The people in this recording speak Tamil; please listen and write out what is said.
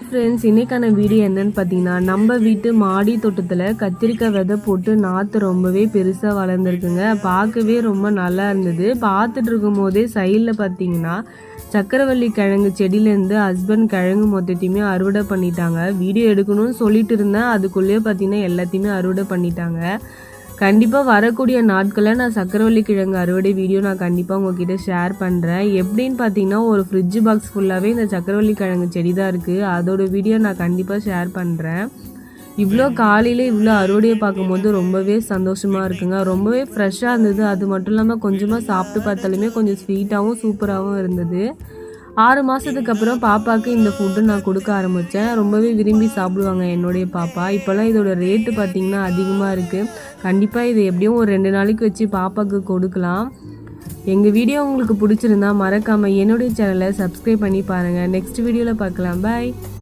ஃப்ரெண்ட்ஸ், இன்னைக்கான வீடியோ என்னன்னு பார்த்தீங்கன்னா, நம்ம வீட்டு மாடி தோட்டத்தில் கத்திரிக்காய் விதை போட்டு நாற்று ரொம்பவே பெருசாக வளர்ந்துருக்குங்க. பார்க்கவே ரொம்ப நல்லா இருந்தது. பார்த்துட்டு இருக்கும் போதே சைடில் பார்த்தீங்கன்னா சக்கரவள்ளி கிழங்கு செடியிலேருந்து ஹஸ்பண்ட் கிழங்கு மொத்தத்தையுமே அறுவடை பண்ணிட்டாங்க. வீடியோ எடுக்கணும்னு சொல்லிட்டு இருந்தேன், அதுக்குள்ளேயே பார்த்தீங்கன்னா எல்லாத்தையுமே அறுவடை பண்ணிட்டாங்க. கண்டிப்பாக வரக்கூடிய நாட்களில் நான் சக்கரவள்ளி கிழங்கு அறுவடை வீடியோ நான் கண்டிப்பாக உங்ககிட்ட ஷேர் பண்ணுறேன். எப்படின்னு பார்த்தீங்கன்னா, ஒரு ஃப்ரிட்ஜ் பாக்ஸ் ஃபுல்லாகவே இந்த சக்கரவள்ளி கிழங்கு செடி தான் இருக்குது. அதோட வீடியோ நான் கண்டிப்பாக ஷேர் பண்ணுறேன். இவ்வளோ காலையில் இவ்வளோ அறுவடையை பார்க்கும்போது ரொம்பவே சந்தோஷமாக இருக்குங்க. ரொம்பவே ஃப்ரெஷ்ஷாக இருந்தது. அது மட்டும் இல்லாமல் கொஞ்சமாக சாப்பிட்டு பார்த்தாலுமே கொஞ்சம் ஸ்வீட்டாகவும் சூப்பராகவும் இருந்தது. 6 மாதத்துக்கு அப்புறம் பாப்பாவுக்கு இந்த ஃபுட்டு நான் கொடுக்க ஆரம்பித்தேன். ரொம்பவே விரும்பி சாப்பிடுவாங்க என்னுடைய பாப்பா. இப்போல்லாம் இதோட ரேட்டு பார்த்திங்கன்னா அதிகமாக இருக்குது. கண்டிப்பாக இதை எப்படியும் ஒரு 2 நாளைக்கு வச்சு பாப்பாவுக்கு கொடுக்கலாம். எங்கள் வீடியோ உங்களுக்கு பிடிச்சிருந்தா மறக்காமல் என்னுடைய சேனலை சப்ஸ்கிரைப் பண்ணி பாருங்கள். நெக்ஸ்ட் வீடியோவில் பார்க்கலாம். பாய்.